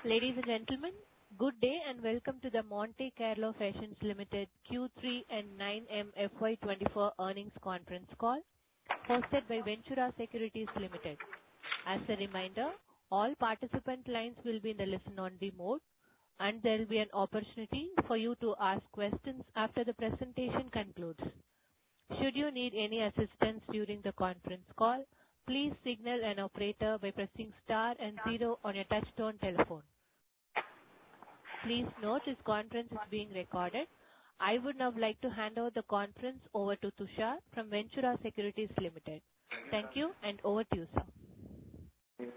Ladies and gentlemen, good day and welcome to the Monte Carlo Fashions Limited Q3 and 9M FY24 earnings conference call hosted by Ventura Securities Limited. As a reminder, all participant lines will be in the listen-only mode and there will be an opportunity for you to ask questions after the presentation concludes. Should you need any assistance during the conference call, please signal an operator by pressing star and 0 on your touch-tone telephone. Please note this conference is being recorded. I would now like to hand over the conference over to Tushar from Ventura Securities Limited. Thank you and over to you, sir.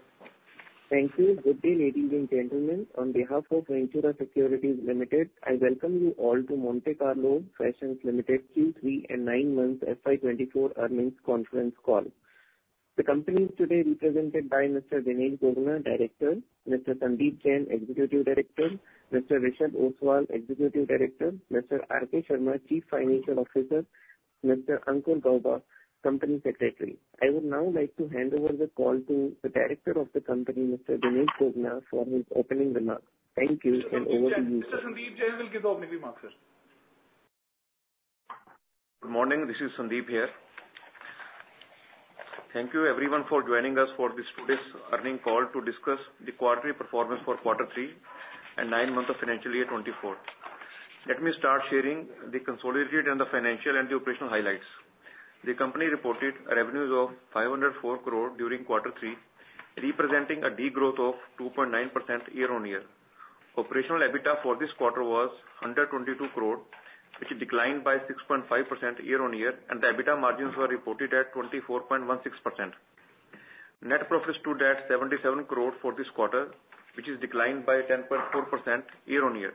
Thank you. Good day, ladies and gentlemen. On behalf of Ventura Securities Limited, I welcome you all to Monte Carlo Fashions Limited Q3 and 9 months FY24 earnings conference call. The company is today represented by Mr. Dinesh Gogna, Director, Mr. Sandeep Jain, Executive Director, Mr. Rishabh Oswal, Executive Director, Mr. R.K. Sharma, Chief Financial Officer, Mr. Ankur Gauba, Company Secretary. I would now like to hand over the call to the Director of the company, Mr. Dinesh Gogna, for his opening remarks. Thank you and over to you, sir. Mr. Sandeep Jain will give the opening remarks, sir. Good morning, this is Sandeep here. Thank you everyone for joining us for this today's earning call to discuss the quarterly performance for quarter 3 and 9 months of financial year 24. Let me start sharing the consolidated and the financial and the operational highlights. The company reported revenues of 504 crore during quarter 3, representing a degrowth of 2.9% year-on-year. Operational EBITDA for this quarter was 122 crore, which declined by 6.5% year-on-year, and the EBITDA margins were reported at 24.16%. Net profit stood at 77 crore for this quarter, which is declined by 10.4% year-on-year.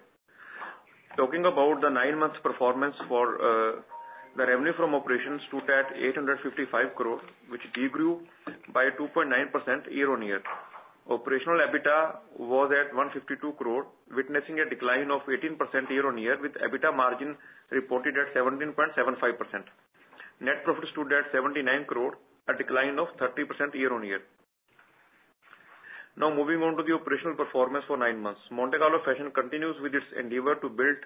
Talking about the 9 months performance for the revenue from operations stood at 855 crore, which degrew by 2.9% year-on-year. Operational EBITDA was at 152 crore, witnessing a decline of 18% year-on-year, with EBITDA margin reported at 17.75%. Net profit stood at 79 crore, a decline of 30% year-on-year. Now moving on to the operational performance for 9 months. Monte Carlo Fashion continues with its endeavor to build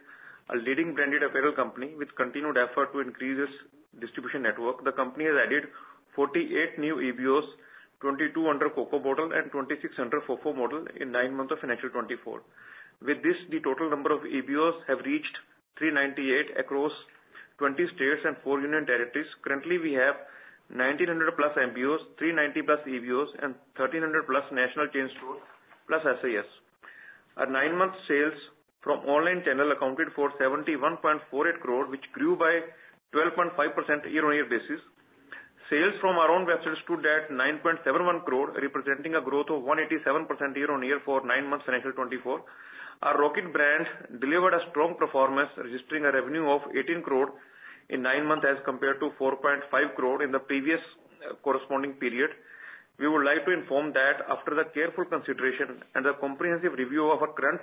a leading branded apparel company with continued effort to increase its distribution network. The company has added 48 new EBOs, 22 under Coco model and 26 under FOFO model in 9 months of financial 24. With this, the total number of EBOs have reached 398 across 20 states and 4 union territories. Currently, we have 1900 plus MBOs, 390 plus EBOs and 1300 plus national chain stores plus SAS. Our 9 month sales from online channel accounted for 71.48 crore, which grew by 12.5% year-on-year basis. Sales from our own website stood at 9.71 crore, representing a growth of 187% year-on-year for 9 months financial 24. Our Rocket brand delivered a strong performance, registering a revenue of 18 crore in 9 months as compared to 4.5 crore in the previous corresponding period. We would like to inform that after the careful consideration and the comprehensive review of our current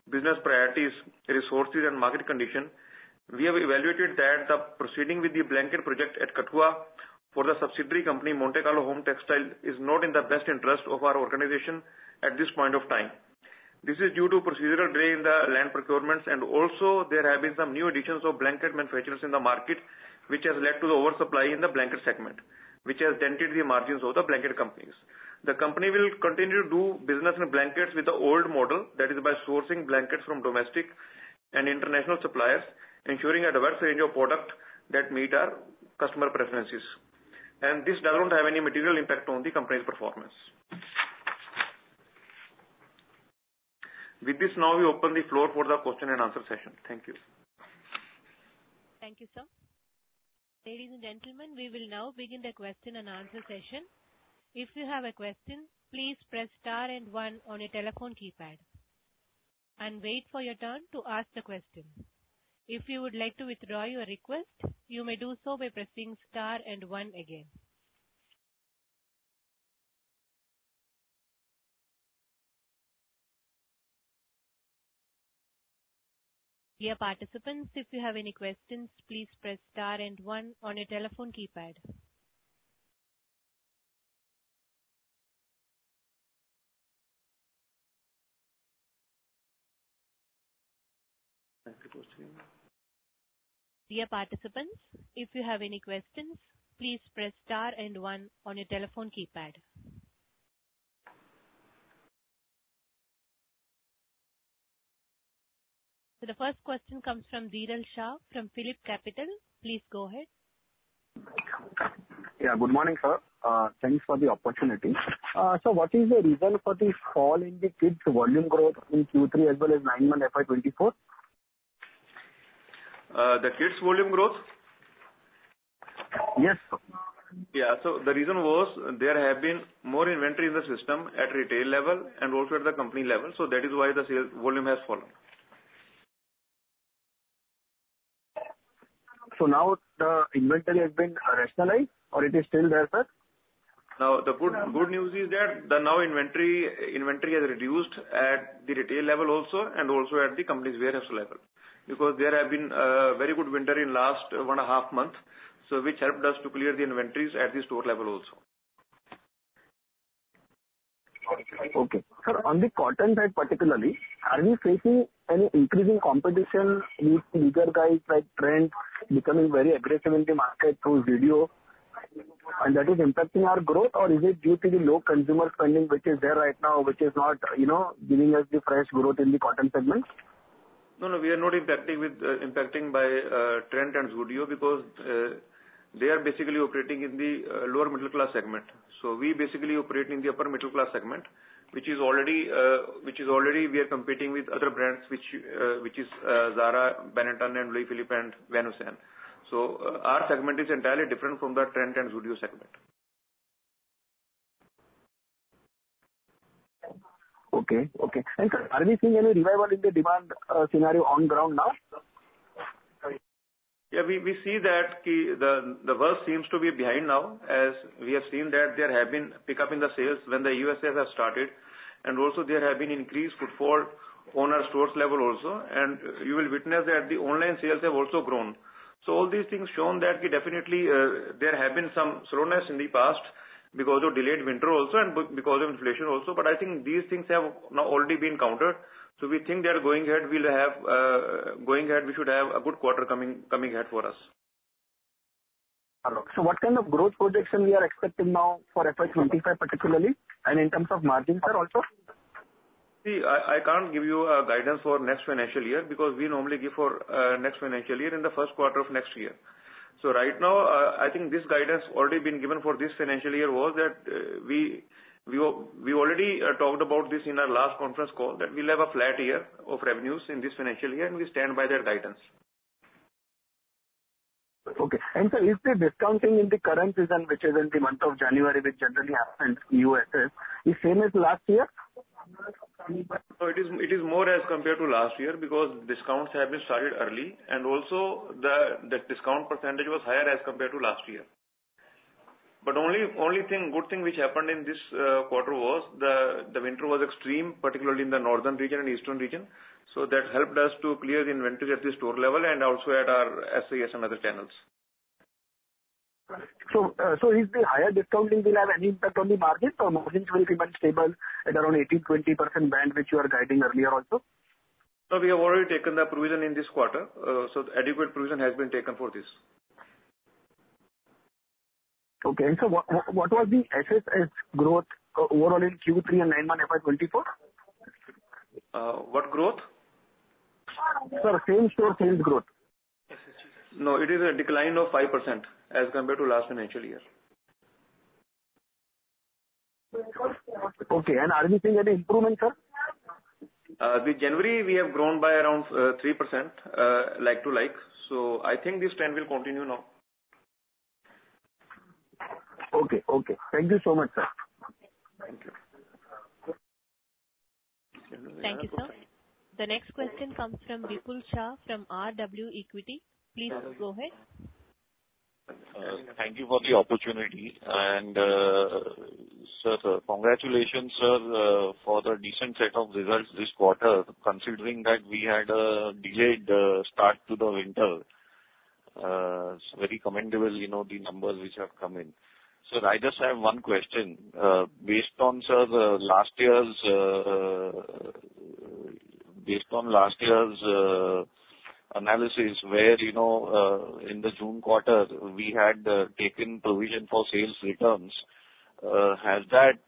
business priorities, resources and market condition, we have evaluated that the proceeding with the blanket project at Kathua for the subsidiary company Monte Carlo Home Textile is not in the best interest of our organization at this point of time. This is due to procedural delay in the land procurements, and also there have been some new additions of blanket manufacturers in the market, which has led to the oversupply in the blanket segment, which has dented the margins of the blanket companies. The company will continue to do business in blankets with the old model, that is by sourcing blankets from domestic and international suppliers, ensuring a diverse range of product that meet our customer preferences. And this does not have any material impact on the company's performance. With this, now we open the floor for the question and answer session. Thank you. Thank you, sir. Ladies and gentlemen, we will now begin the question and answer session. If you have a question, please press star and 1 on your telephone keypad and wait for your turn to ask the question. If you would like to withdraw your request, you may do so by pressing star and 1 again. Dear participants, if you have any questions, please press star and 1 on your telephone keypad. Dear participants, if you have any questions, please press star and 1 on your telephone keypad. So the first question comes from Dhiral Shah from Phillip Capital. Please go ahead. Yeah, good morning, sir. Thanks for the opportunity. So what is the reason for the fall in the kids volume growth in Q3 as well as 9-month FY24? The kids volume growth? Yes, sir. Yeah. So the reason was there have been more inventory in the system at retail level and also at the company level. So that is why the sales volume has fallen. So now the inventory has been rationalized or it is still there, sir? Now the good news is that the now inventory has reduced at the retail level also and also at the company's warehouse level, because there have been very good winter in last 1.5 months, so which helped us to clear the inventories at the store level also. Okay. Sir, on the cotton side particularly, are we facing any increasing competition with bigger guys like Trent becoming very aggressive in the market through video, and that is impacting our growth, or is it due to the low consumer spending which is there right now, which is not, giving us the fresh growth in the cotton segment? No, we are not impacting by Trent and Zudio, because they are basically operating in the lower middle class segment. So we basically operate in the upper middle class segment, which is already we are competing with other brands, which is Zara, Benetton, and Louis Philippe and Van Heusen. So our segment is entirely different from the Trent and Zudio segment. Okay. And sir, are we seeing any revival in the demand scenario on ground now? Yeah, we see that the worst seems to be behind now, as we have seen that there have been pickup in the sales when the USS has started, and also there have been increased footfall on our stores level also, and you will witness that the online sales have also grown. So all these things shown that definitely there have been some slowness in the past because of delayed winter also and because of inflation also, but I think these things have now already been countered. So we think that going ahead we should have a good quarter coming ahead for us. So what kind of growth projection we are expecting now for FY25 particularly, and in terms of margins, sir, also? See, I can't give you a guidance for next financial year, because we normally give for next financial year in the first quarter of next year. So right now, I think this guidance already been given for this financial year was that we already talked about this in our last conference call, that we'll have a flat year of revenues in this financial year, and we stand by that guidance. Okay. And sir, is the discounting in the current season, which is in the month of January, which generally happens in USS, is same as last year? So it is more as compared to last year, because discounts have been started early, and also the discount percentage was higher as compared to last year. But good thing which happened in this quarter was the winter was extreme, particularly in the northern region and eastern region. So that helped us to clear the inventory at the store level and also at our SAS and other channels. So is the higher discounting will have any impact on the margins, or margins will remain stable at around 18-20% band, which you are guiding earlier also? No, we have already taken the provision in this quarter. So adequate provision has been taken for this. Okay. And so what was the SSS growth overall in Q3 and 9-month FY24? What growth? Sir, same store sales growth. No, it is a decline of 5% as compared to last financial year. Okay. And are we seeing any improvement, sir? The January we have grown by around 3% like to like. So I think this trend will continue now. Okay. Thank you so much, sir. Thank you. Thank you, sir. The next question comes from Vipul Shah from RW Equity. Please go ahead. Thank you for the opportunity. And, sir, congratulations, sir, for the decent set of results this quarter, considering that we had a delayed start to the winter. It's very commendable, the numbers which have come in. Sir, I just have one question. Based on last year's analysis where, in the June quarter, we had taken provision for sales returns. Has that,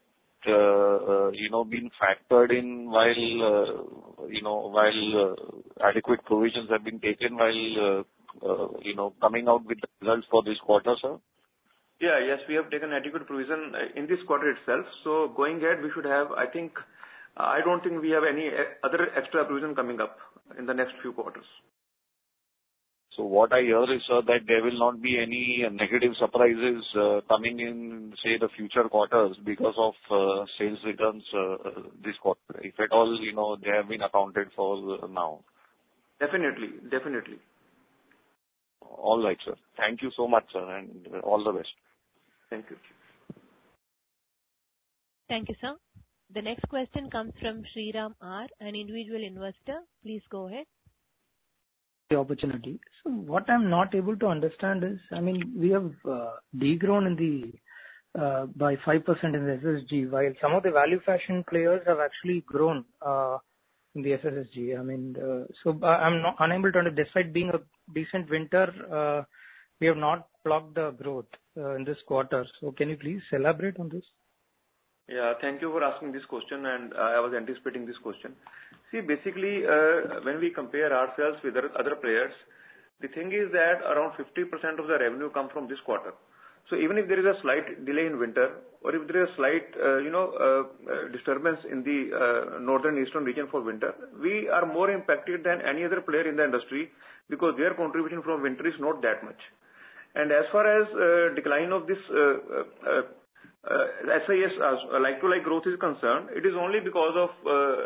been factored in while adequate provisions have been taken while, coming out with the results for this quarter, sir? Yeah. Yes, we have taken adequate provision in this quarter itself. So going ahead, we should have, I don't think we have any other extra provision coming up in the next few quarters. So what I hear is, sir, that there will not be any negative surprises coming in, say, the future quarters because of sales returns this quarter. If at all, they have been accounted for now. Definitely. All right, sir. Thank you so much, sir, and all the best. Thank you. Thank you, sir. The next question comes from Sriram R, an individual investor. Please go ahead. The opportunity. So what I'm not able to understand is, we have degrown in the by 5% in the SSG, while some of the value fashion players have actually grown in the SSSG. So I'm unable to understand. Despite being a decent winter, we have not clocked the growth in this quarter. So can you please elaborate on this? Yeah, thank you for asking this question, and I was anticipating this question. See, basically, when we compare ourselves with other players, the thing is that around 50% of the revenue comes from this quarter. So even if there is a slight delay in winter, or if there is a slight, disturbance in the northern eastern region for winter, we are more impacted than any other player in the industry because their contribution from winter is not that much. And as far as decline of this SIS like-to-like growth is concerned, it is only because of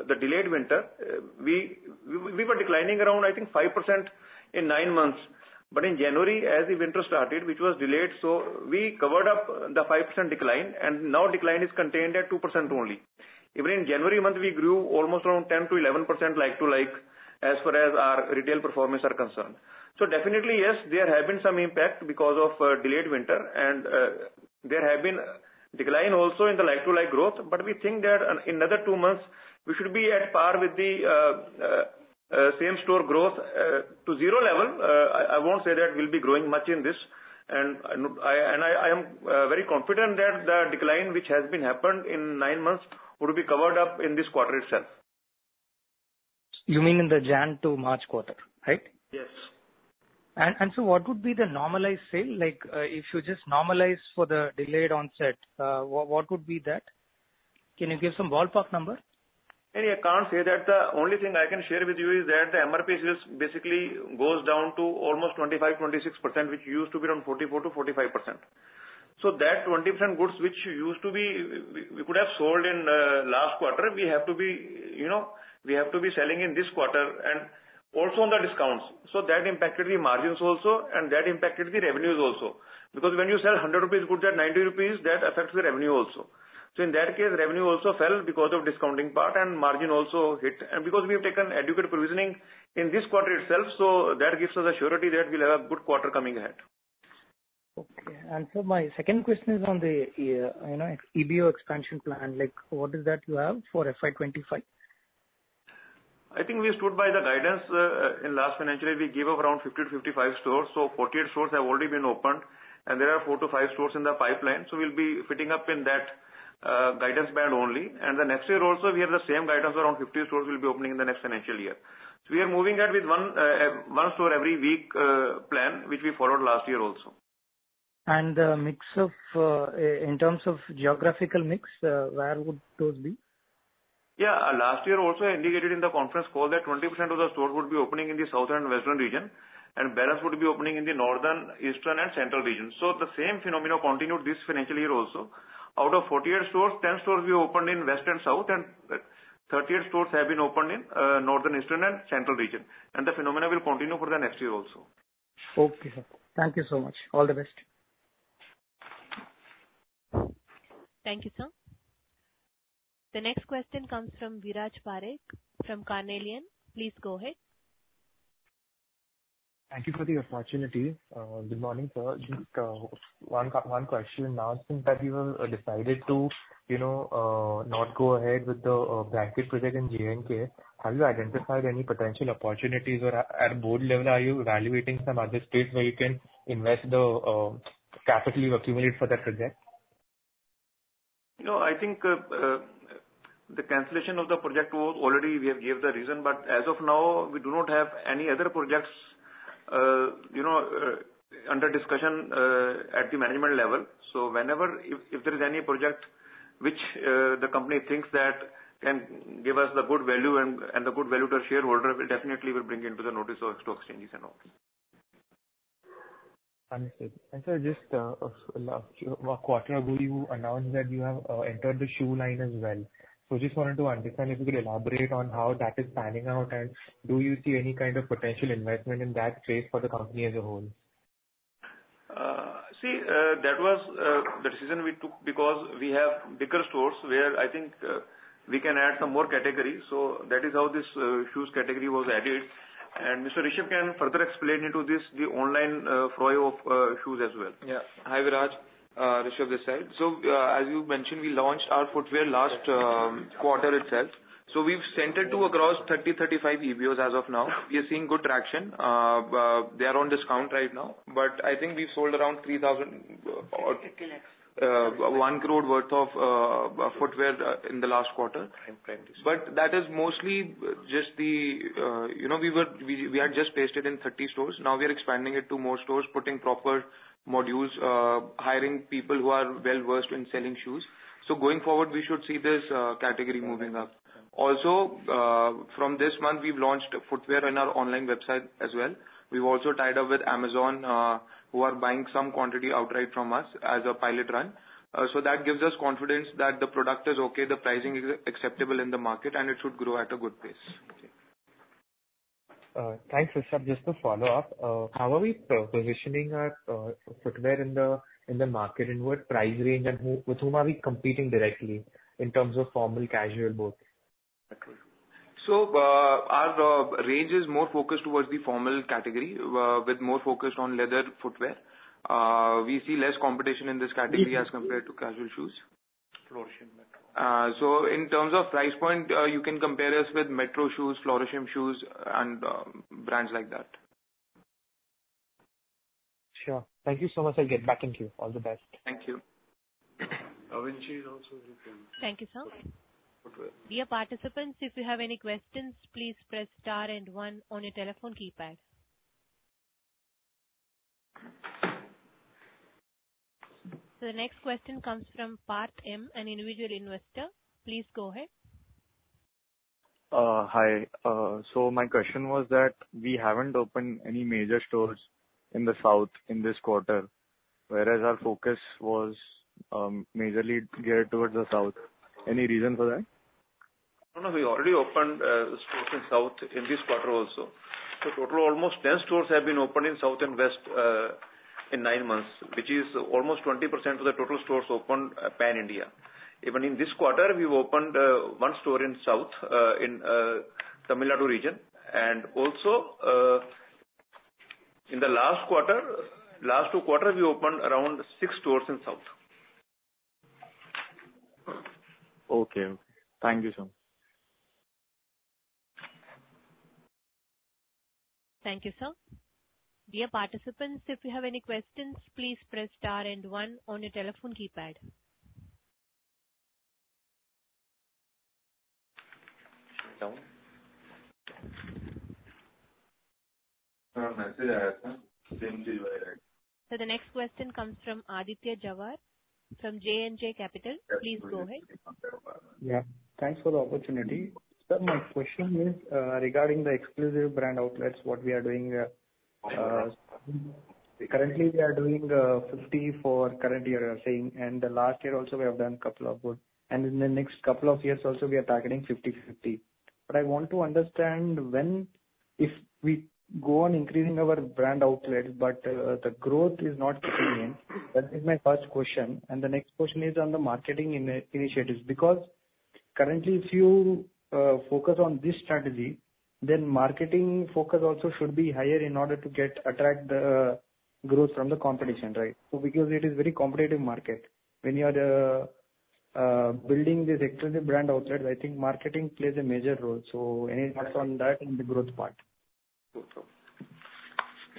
the delayed winter. We were declining around, 5% in 9 months. But in January, as the winter started, which was delayed, so we covered up the 5% decline, and now decline is contained at 2% only. Even in January month, we grew almost around 10 to 11% like-to-like as far as our retail performance are concerned. So definitely, yes, there have been some impact because of delayed winter, and there have been decline also in the like-to-like growth, but we think that in another 2 months, we should be at par with the same store growth to zero level. I won't say that we'll be growing much in this, and I am very confident that the decline which has been happened in 9 months would be covered up in this quarter itself. You mean in the Jan to March quarter, right? Yes. And so what would be the normalized sale? Like, if you just normalize for the delayed onset, what would be that? Can you give some ballpark number? I can't say that. The only thing I can share with you is that the MRP sales basically goes down to almost 25-26%, which used to be around 44 to 45%. So that 20% goods which used to be, we could have sold in last quarter, we have to be selling in this quarter, and also on the discounts. So that impacted the margins also, and that impacted the revenues also. Because when you sell 100 rupees goods at 90 rupees, that affects the revenue also. So in that case, revenue also fell because of discounting part, and margin also hit. And because we have taken adequate provisioning in this quarter itself, so that gives us a surety that we'll have a good quarter coming ahead. Okay. And so my second question is on the, EBO expansion plan. Like, what is that you have for FY25? I think we stood by the guidance in last financial year. We gave up around 50 to 55 stores. So 48 stores have already been opened, and there are 4 to 5 stores in the pipeline. So we'll be fitting up in that guidance band only. And the next year also, we have the same guidance, around 50 stores will be opening in the next financial year. So we are moving ahead with one store every week plan, which we followed last year also. And the mix of, in terms of geographical mix, where would those be? Yeah, last year also indicated in the conference call that 20% of the stores would be opening in the southern and western region, and balance would be opening in the northern, eastern and central region. So the same phenomena continued this financial year also. Out of 48 stores, 10 stores we opened in west and south, and 38 stores have been opened in northern, eastern and central region. And the phenomena will continue for the next year also. Okay, sir. Thank you so much. All the best. Thank you, sir. The next question comes from Viraj Parekh from Carnelian. Please go ahead. Thank you for the opportunity. Good morning, sir. Just one question. Now, since that you have decided to, not go ahead with the blanket project in J&K, have you identified any potential opportunities, or at board level, are you evaluating some other states where you can invest the capital you accumulate for that project? No, I think the cancellation of the project was already we have gave the reason, but as of now, we do not have any other projects, under discussion at the management level. So whenever, if there is any project which the company thinks that can give us the good value and the good value to shareholder, will definitely bring into the notice of stock exchanges and all. Understood. And sir, just a quarter ago, you announced that you have entered the shoe line as well. So just wanted to understand if you could elaborate on how that is panning out, and do you see any kind of potential investment in that space for the company as a whole? That was the decision we took because we have bigger stores where I think we can add some more categories. So that is how this shoes category was added. And Mr. Rishabh can further explain into this, the online flow of shoes as well. Yeah. Hi, Viraj. Rishabh this side. So, as you mentioned, we launched our footwear last quarter itself. So we've sent it to across 30-35 EBOs as of now. We are seeing good traction. They are on discount right now, but I think we've sold around 3,000 or 1 crore worth of footwear in the last quarter. But that is mostly just the, we had just placed it in 30 stores. Now we are expanding it to more stores, putting proper modules, hiring people who are well versed in selling shoes. So going forward, we should see this category moving up. Also, from this month, we've launched footwear in our online website as well. We've also tied up with Amazon, who are buying some quantity outright from us as a pilot run. So that gives us confidence that the product is okay, the pricing is acceptable in the market, and it should grow at a good pace. Okay. Thanks, Rishabh. Just to follow up, how are we positioning our footwear in the market, in what price range, and with whom are we competing directly in terms of formal, casual, both? So, our range is more focused towards the formal category, with more focused on leather footwear. We see less competition in this category as compared to casual shoes. So in terms of price point, you can compare us with Metro shoes, Flourish shoes, and brands like that. Sure. Thank you so much. I'll get back into you. All the best. Thank you. Avinci is also very famous. Thank you, sir. Dear participants, if you have any questions, please press star and 1 on your telephone keypad. So the next question comes from Parth M, an individual investor. Please go ahead. Hi. So my question was that we haven't opened any major stores in the south in this quarter, whereas our focus was majorly geared towards the south. Any reason for that? No, we already opened stores in south in this quarter also. So total almost 10 stores have been opened in south and west in 9 months, which is almost 20% of the total stores opened pan-India. Even in this quarter, we've opened 1 store in south in Tamil Nadu region, and also in the last 2 quarters, we opened around 6 stores in south. Okay. Thank you, sir. Thank you, sir. Dear participants, if you have any questions, please press star and 1 on your telephone keypad. So the next question comes from Aditya Jawar from J&J Capital. Please go ahead. Yeah. Thanks for the opportunity. Sir, my question is regarding the exclusive brand outlets, what we are doing. Currently, we are doing 50 for current year, you are saying, and the last year also we have done couple of good. And in the next couple of years also we are targeting 50-50. But I want to understand when, if we go on increasing our brand outlets, but the growth is not kicking in. That is my first question. And the next question is on the marketing initiatives, because currently if you focus on this strategy, then marketing focus also should be higher in order to attract the growth from the competition, right? So because it is very competitive market. When you are building these exclusive brand outlets, I think marketing plays a major role. So any thoughts on that and the growth part?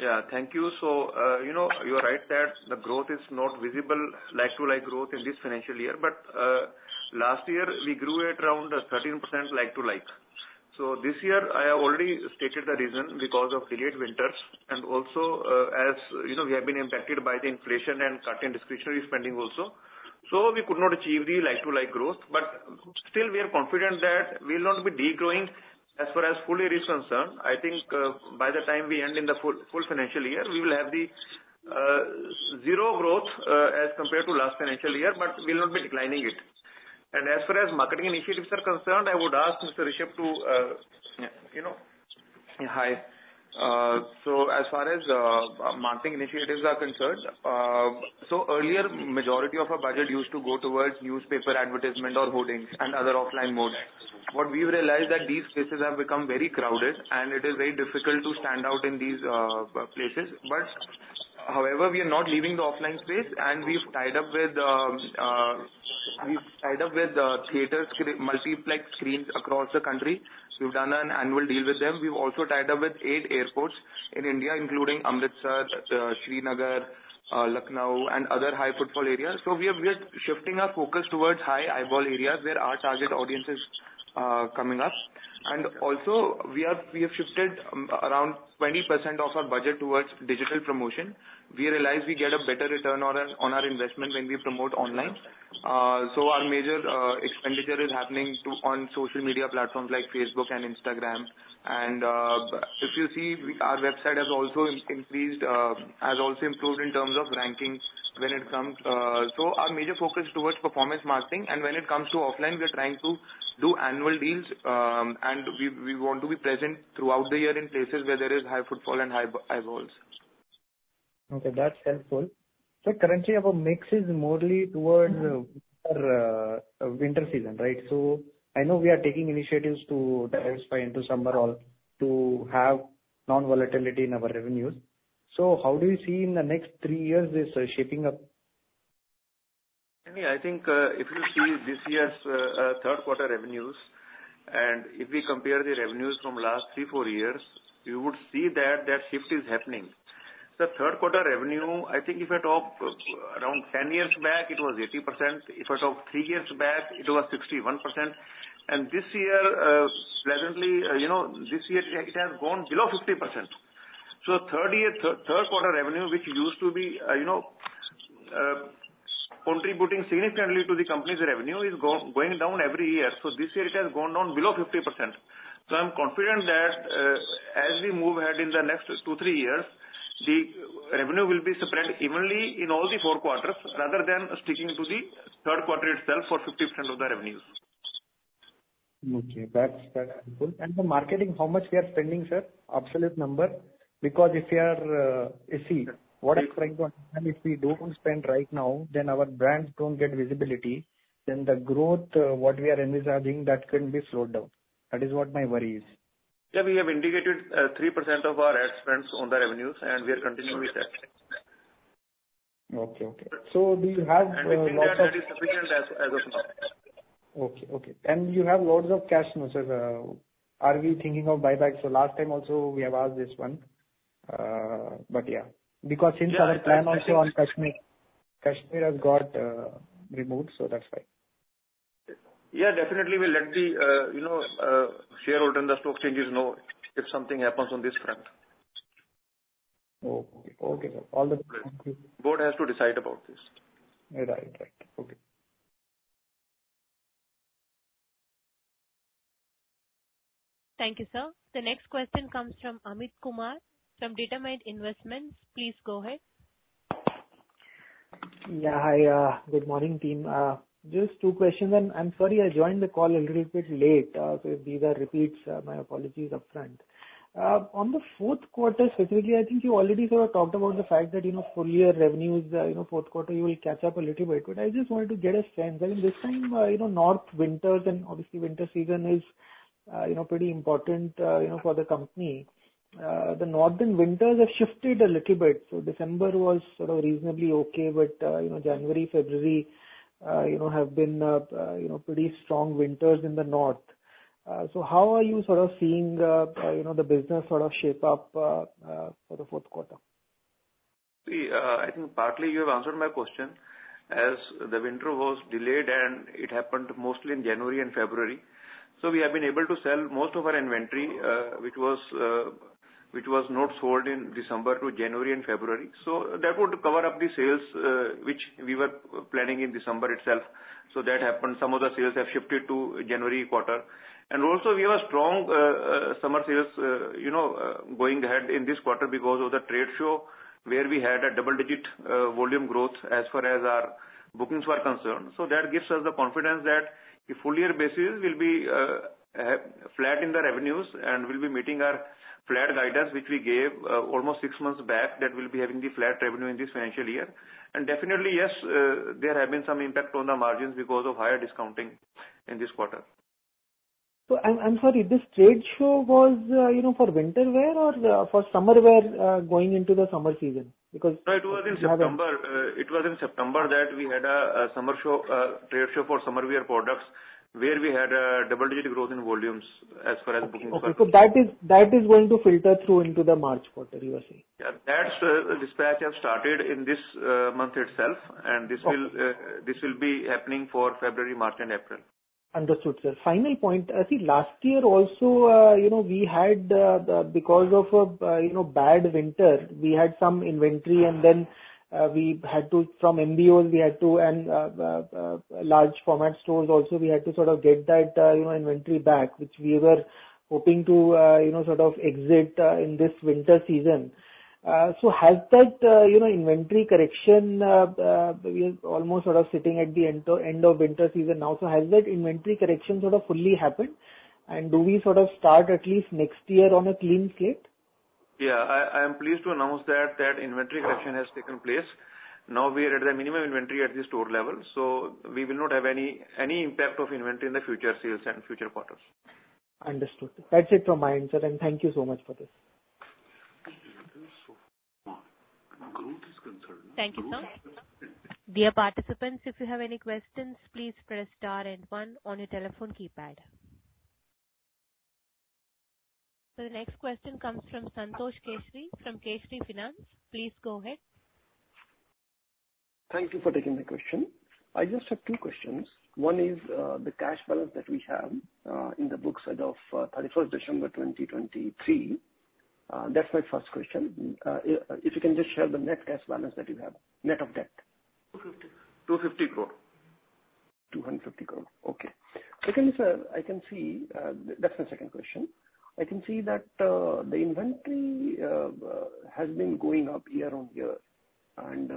Yeah, thank you. So, you're right that the growth is not visible like-to-like growth in this financial year, but last year we grew at around 13% like-to-like. So this year I have already stated the reason because of delayed winters and also as we have been impacted by the inflation and cut in discretionary spending also. So we could not achieve the like-to-like growth, but still we are confident that we will not be degrowing as far as full year is concerned. I think by the time we end in the full financial year, we will have the zero growth as compared to last financial year, but we will not be declining it. And as far as marketing initiatives are concerned, I would ask Mr. Rishabh to, Hi. So as far as marketing initiatives are concerned, so earlier majority of our budget used to go towards newspaper advertisement or hoardings and other offline modes. What we've realized that these places have become very crowded and it is very difficult to stand out in these places. But however, we are not leaving the offline space and we've tied up with theatres, multiplex screens across the country. We've done an annual deal with them. We've also tied up with 8 airports in India, including Amritsar, Srinagar, Lucknow and other high footfall areas. So we are shifting our focus towards high eyeball areas where our target audience is coming up. And also we have shifted around 20% of our budget towards digital promotion. We realize we get a better return on our investment when we promote online. So our major expenditure is happening on social media platforms like Facebook and Instagram. And if you see, our website has also improved in terms of ranking when it comes. So our major focus is towards performance marketing, and when it comes to offline, we are trying to do annual deals, and we want to be present throughout the year in places where there is high footfall and high eyeballs. Okay, that's helpful. So currently our mix is morely towards winter season, right? So I know we are taking initiatives to diversify into summer all to have non-volatility in our revenues. So how do you see in the next 3 years this shaping up? I think if you see this year's third quarter revenues, and if we compare the revenues from last 3-4 years, you would see that shift is happening. The third quarter revenue, I think if I talk around 10 years back, it was 80%. If I talk 3 years back, it was 61%. And this year, pleasantly, this year it has gone below 50%. So third quarter revenue, which used to be, contributing significantly to the company's revenue, is going down every year. So this year it has gone down below 50%. So I'm confident that as we move ahead in the next 2-3 years, the revenue will be spread evenly in all the 4 quarters rather than sticking to the third quarter itself for 50% of the revenues. Okay, that's helpful. And the marketing, how much we are spending, sir? Absolute number? Because if we are, what I'm trying to understand, if we don't spend right now, then our brands don't get visibility, then the growth, what we are envisaging, that can be slowed down. That is what my worry is. Yeah, we have indicated 3% of our ad spends on the revenues, and we are continuing with that. Okay. So do you have and we think that is sufficient as of now. Okay. And you have loads of cash now, sir. Are we thinking of buyback? So last time also we have asked this one. But yeah, because since our plan also on Kashmir has got removed, so that's why. Yeah, definitely we'll let the shareholder and the stock exchanges know if something happens on this front. Okay, sir. All the best. Board has to decide about this. Right. Okay. Thank you, sir. The next question comes from Amit Kumar from Determined Investments. Please go ahead. Yeah, hi. Good morning, team. Just 2 questions, and I'm sorry I joined the call a little bit late. So if these are repeats, my apologies upfront. On the fourth quarter specifically, I think you already sort of talked about the fact that, full year revenues, fourth quarter you will catch up a little bit. But I just wanted to get a sense. I mean, this time, north winters and obviously winter season is, pretty important, for the company. The northern winters have shifted a little bit. So December was sort of reasonably okay, but, January, February, have been, pretty strong winters in the north. So how are you sort of seeing, the business sort of shape up for the fourth quarter? See, I think partly you have answered my question, as the winter was delayed and it happened mostly in January and February. So we have been able to sell most of our inventory, which was not sold in December to January and February. So that would cover up the sales, which we were planning in December itself. So that happened. Some of the sales have shifted to January quarter. And also we have a strong summer sales, going ahead in this quarter because of the trade show, where we had a double-digit volume growth as far as our bookings were concerned. So that gives us the confidence that the full year basis will be flat in the revenues and will be meeting our flat guidance, which we gave almost 6 months back, that we'll be having the flat revenue in this financial year. And definitely, yes, there have been some impact on the margins because of higher discounting in this quarter. So I'm sorry, this trade show was, for winter wear or for summer wear going into the summer season? Because no, it was in September. It was in September that we had a summer show, trade show for summer wear products, where we had a double-digit growth in volumes as far as bookings were. So that is going to filter through into the March quarter, you were saying? Yeah, that dispatch has started in this month itself, and this will be happening for February, March, and April. Understood, sir. Final point. See, last year also, we had, because of a, bad winter, we had some inventory, and then we had to, from MBOs, we had to, and large format stores also, we had to sort of get that, inventory back, which we were hoping to, sort of exit in this winter season. So has that, inventory correction, we are almost sort of sitting at the end of winter season now. So has that inventory correction sort of fully happened? And do we sort of start at least next year on a clean slate? Yeah, I am pleased to announce that inventory correction has taken place. Now we are at the minimum inventory at the store level, so we will not have any impact of inventory in the future sales and future quarters. Understood. That's it from my end, sir, and thank you so much for this. Thank you, sir. Dear participants, if you have any questions, please press star and 1 on your telephone keypad. So the next question comes from Santosh Keshri from Keshri Finance. Please go ahead. Thank you for taking my question. I just have 2 questions. One is the cash balance that we have in the books as of 31st December 2023. That's my first question. If you can just share the net cash balance that you have, net of debt. 250 crore. 250 crore. Okay. Secondly, sir, I can see, that's my second question. I can see that the inventory has been going up year on year, and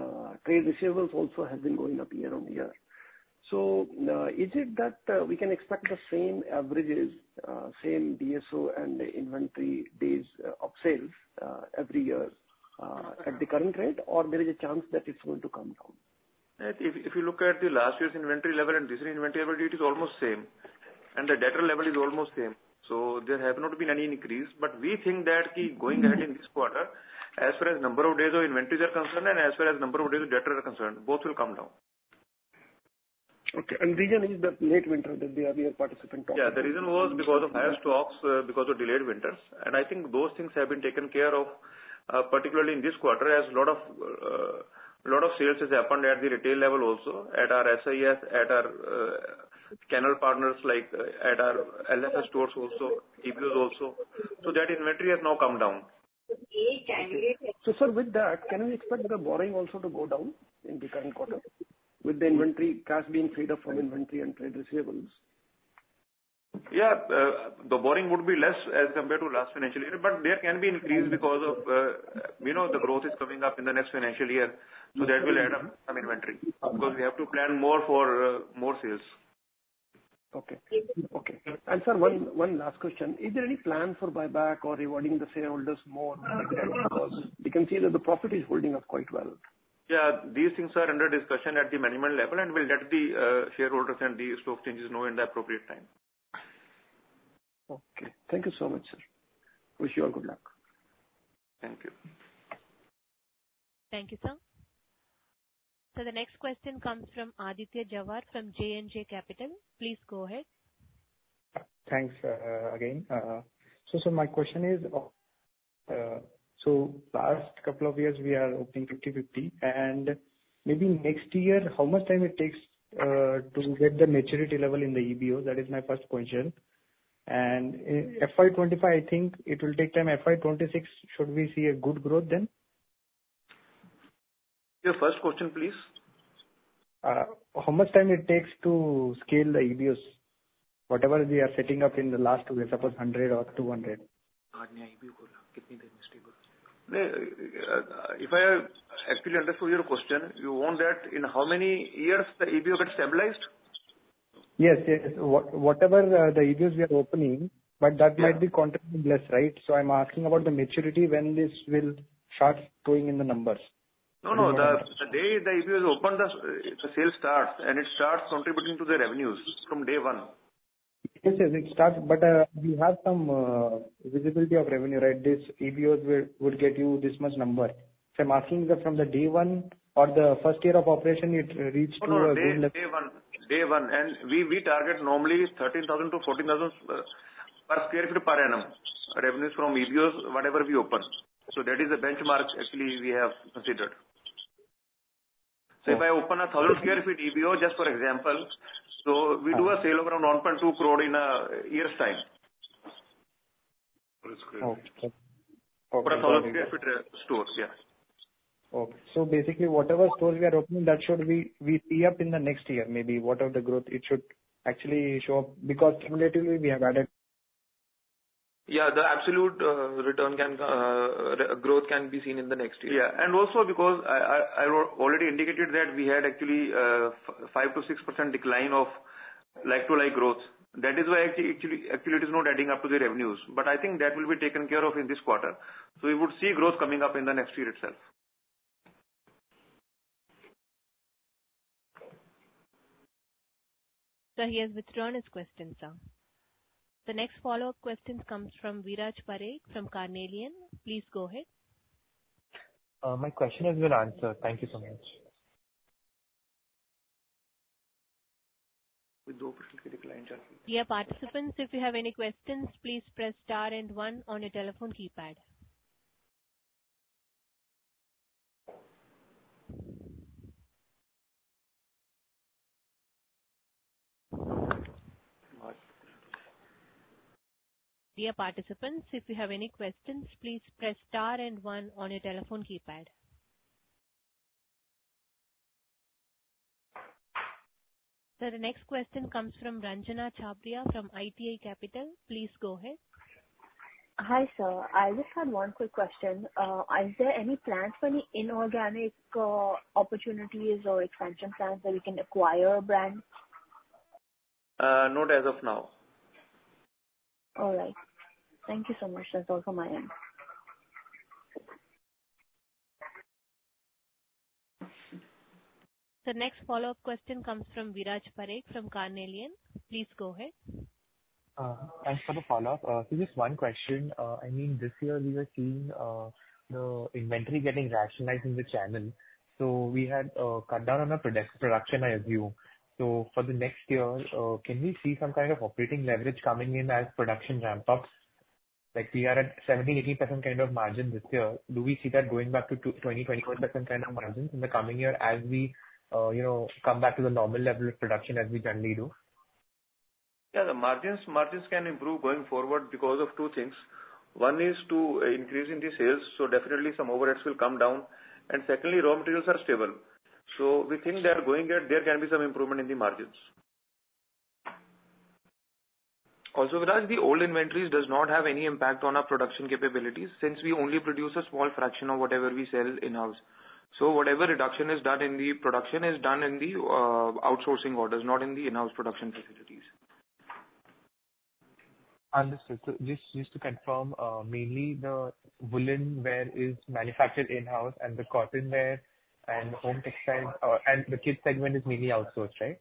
trade receivables also has been going up year on year. So is it that we can expect the same averages, same DSO and inventory days of sales every year at the current rate, or there is a chance that it's going to come down? If you look at the last year's inventory level and this year's inventory level, it is almost same, and the debtor level is almost same. So there have not been any increase, but we think that going ahead in this quarter, as far as number of days of inventories are concerned and as far as number of days of debtor are concerned, both will come down. Okay. And the reason is the late winter that the earlier participant talked about. Yeah, the reason was because of higher stocks, because of delayed winters. And I think those things have been taken care of, particularly in this quarter, as a lot of sales has happened at the retail level also, at our SIS, at our channel partners, like at our LFS stores also, EBOs also. So that inventory has now come down. So sir, with that, can we expect the borrowing also to go down in the current quarter, with the inventory cash being freed up from inventory and trade receivables? Yeah, the borrowing would be less as compared to last financial year, but there can be increase because of, the growth is coming up in the next financial year. So that will add up some inventory, because we have to plan more for more sales. Okay. Okay. And sir, one last question. Is there any plan for buyback or rewarding the shareholders more? Because we can see that the profit is holding up quite well. Yeah, these things are under discussion at the management level, and we'll let the shareholders and the stock exchanges know in the appropriate time. Okay. Thank you so much, sir. Wish you all good luck. Thank you. Thank you, sir. So the next question comes from Aditya Jawar from J&J Capital. Please go ahead. Thanks again. So my question is, so last couple of years we are opening 50/50, and maybe next year, how much time it takes to get the maturity level in the EBO? That is my first question. And in FY25, I think it will take time. FY26, should we see a good growth then? Your first question, please. How much time it takes to scale the EBOs? Whatever we are setting up in the last 2 years, suppose 100 or 200. If I actually understood your question, you want that in how many years the EBO gets stabilized? Yes. Whatever the EBOs we are opening, but that might be contributing less, right? So I'm asking about the maturity, when this will start showing in the numbers. No. The day the EBO is opened, the sales starts, and it starts contributing to the revenues from day one. Yes, it starts, but we have some visibility of revenue, right? This EBOs would get you this much number. So I'm asking that from the day one or the first year of operation, it reached to a good level. Day one, and we target normally 13,000 to 14,000 per square feet per annum revenues from EBOs, whatever we open. So that is the benchmark actually we have considered. So if I open a 1,000 square feet EBO, just for example, so we do a sale of around 1.2 crore in a year's time. Okay. For a 1,000 square feet store, yeah. Okay. So basically, whatever stores we are opening, that should we see up in the next year, maybe whatever the growth, it should actually show up, because cumulatively we have added. Yeah, the absolute return growth can be seen in the next year. Yeah, and also because I already indicated that we had actually 5 to 6% decline of like-to-like growth. That is why actually it is not adding up to the revenues. But I think that will be taken care of in this quarter. So we would see growth coming up in the next year itself. So he has withdrawn his question, sir. The next follow-up question comes from Viraj Parekh from Carnelian. Please go ahead. My question has been answered. Thank you so much. Dear participants, if you have any questions, please press star and 1 on your telephone keypad. Dear participants, if you have any questions, please press star and 1 on your telephone keypad. So the next question comes from Ranjana Chhabria from ITI Capital. Please go ahead. Hi, sir. I just had one quick question. Is there any plans for any inorganic opportunities or expansion plans that we can acquire a brand? Not as of now. All right. Thank you so much. That's all from my end. The next follow-up question comes from Viraj Parekh from Carnelian. Please go ahead. Thanks for the follow-up. So just one question. I mean, this year we were seeing the inventory getting rationalized in the channel. So we had cut down on our production, I assume. So for the next year, can we see some kind of operating leverage coming in as production ramp ups? Like we are at 17-18% kind of margin this year. Do we see that going back to 20-21% kind of margins in the coming year as we, come back to the normal level of production as we generally do? Yeah, the margins can improve going forward because of two things. One is to increase in the sales, so definitely some overheads will come down. And secondly, raw materials are stable. So we think that there can be some improvement in the margins. Also, Viraj, the old inventories does not have any impact on our production capabilities since we only produce a small fraction of whatever we sell in-house. So whatever reduction is done in the production is done in the outsourcing orders, not in the in-house production facilities. Understood. So just to confirm, mainly the woolen wear is manufactured in-house and the cotton wear and home textiles and the kids segment is mainly outsourced, right?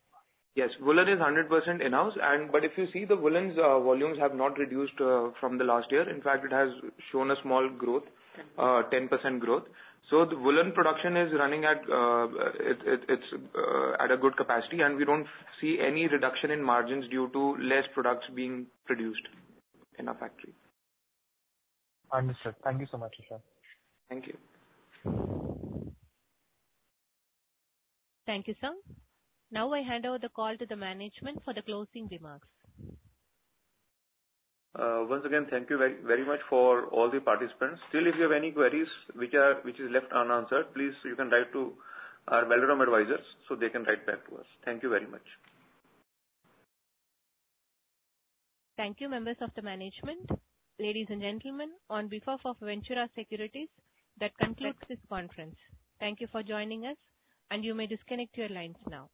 Yes, woolen is 100% in-house, but if you see the woolens volumes have not reduced from the last year. In fact, it has shown a small growth, 10% growth. So the woolen production is running at it's at a good capacity, and we don't see any reduction in margins due to less products being produced in our factory. Understood. Thank you so much, Ishan. Thank you. Thank you, sir. Now I hand over the call to the management for the closing remarks. Once again, thank you very, very much for all the participants. Still, if you have any queries which is left unanswered, please you can write to our Valorem advisors so they can write back to us. Thank you very much. Thank you, members of the management. Ladies and gentlemen, on behalf of Ventura Securities, that concludes this conference. Thank you for joining us, and you may disconnect your lines now.